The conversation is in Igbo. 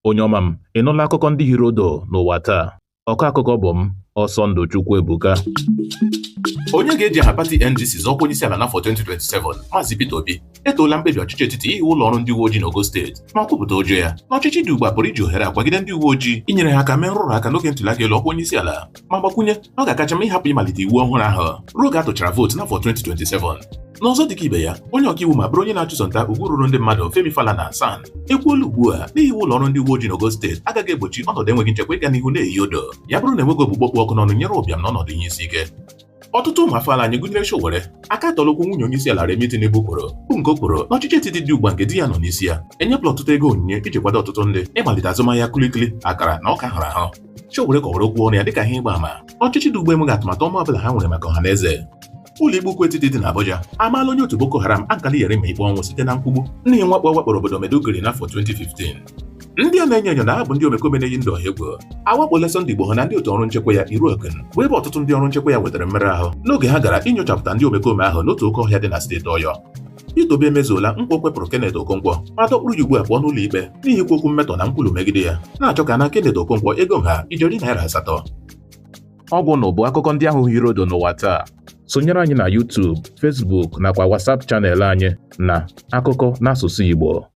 Onye ọma m, ị nụla akụkọ ndị hiri odo n'ụwa taa? Ọkọ akụkọ bụ m, Ọsọndụ Chukwuebuka. Onye ga-eji aha pati NDC zọọ onye isi ala n'afọ 2027, Maazị Peter Obi, etoola mkpebi ọchịchị etiti ihiwe ụlọ ọrụ ndị uwe ojii n'Ogo steeti ma kwupụta ụjọ ya na ọchịchị dị ugbu a pụrụ iji ohere akwagide ndị uwe ojii inyere ha aka mee nrụrụ aka n'oge ntụliaka elu ọkwa onye isi ala, ma gbakwunye na ọ ga-akacha ma ịhapụ ịmalite iwu ọhụrụ ahụ ruo oge a tụchara vootu n'afọ 2027. N'ọzọ dịka ibe ya, onye ọkaiwu ma bụrụ onye na-achụso nta ugwu ruru ndị mmadụ Femi Falana San ekwuola ugbu a na ihiwe ụlọ ọrụ ndị uwe ojii n'Ogo steeti agaghị egbochi ọnọdụ enweghị nchekwa ịga n'ihu na-eyi odo ya bụrụ na enweghị ogbugbo kpụ ọkụ n'ọnụ nyere ụbịam n'ọnọdụ ihe isi ike. Ọtụtụ ụmụ afọ ala anyị gụnyere Sowore aka atọla okwu nwunye onye isi ala Remi Tinubu kwuru bụ nke o kwuru na ọchịchị etiti dị ugbu a nke di ya nọ n'isi ya enyepụla ọtụtụ ego onyinye iji kwado ọtụtụ ndị ịmalite azụmahịa kulikuli, akara na ọka hụrụ ahụ. Sowore kọwara okwu ọnụ ya dịka ihe ịgba àmà ọchịchị dị ugbu enweghị atụmatụ ọma ọbụla ha nwere maka ọha na eze. Ụlọ ikpe ukwu etiti dị n'Abuja amaala onye otu Boko Haram Ankali Yerima ikpe ọnwụ site na nkwugbu n'ihi mwakpo wakporo obodo Maiduguri n'afọ 2015. Ndị a na-enyo enyo na ha bụ ndị omekome na-eyi ndụ ọha egwu awakpola Sunday Igbo na ndị otu ọrụ nchekwa ya Iruoken bụ ebe ọtụtụ ndị ọrụ nchekwa ya nwetara mmerụ ahụ n'oge ha gara inyochapụta ndị omekome ahụ n'otu oke ọhịa dị na steeti Ọyọ. Peter Obi emezuola nkwa o kwepụrụ Kenneth Okonkwo ma dọkpụrụ ya ugbu a pụọ n'ụlọ ikpe n'ihi ikwu okwu mmetọ na nkwulu megide ya na-achọ ka na Kenneth Okonkwo ego nha ijeri naira 8. Ọgwụ na ụbụ akụkọ ndị ahụ hiri odo n'ụwa taa. Sonyere anyị na YouTube, Facebook nakwa WhatsApp chanel anyị na Akụkọ n'asụsụ Igbo.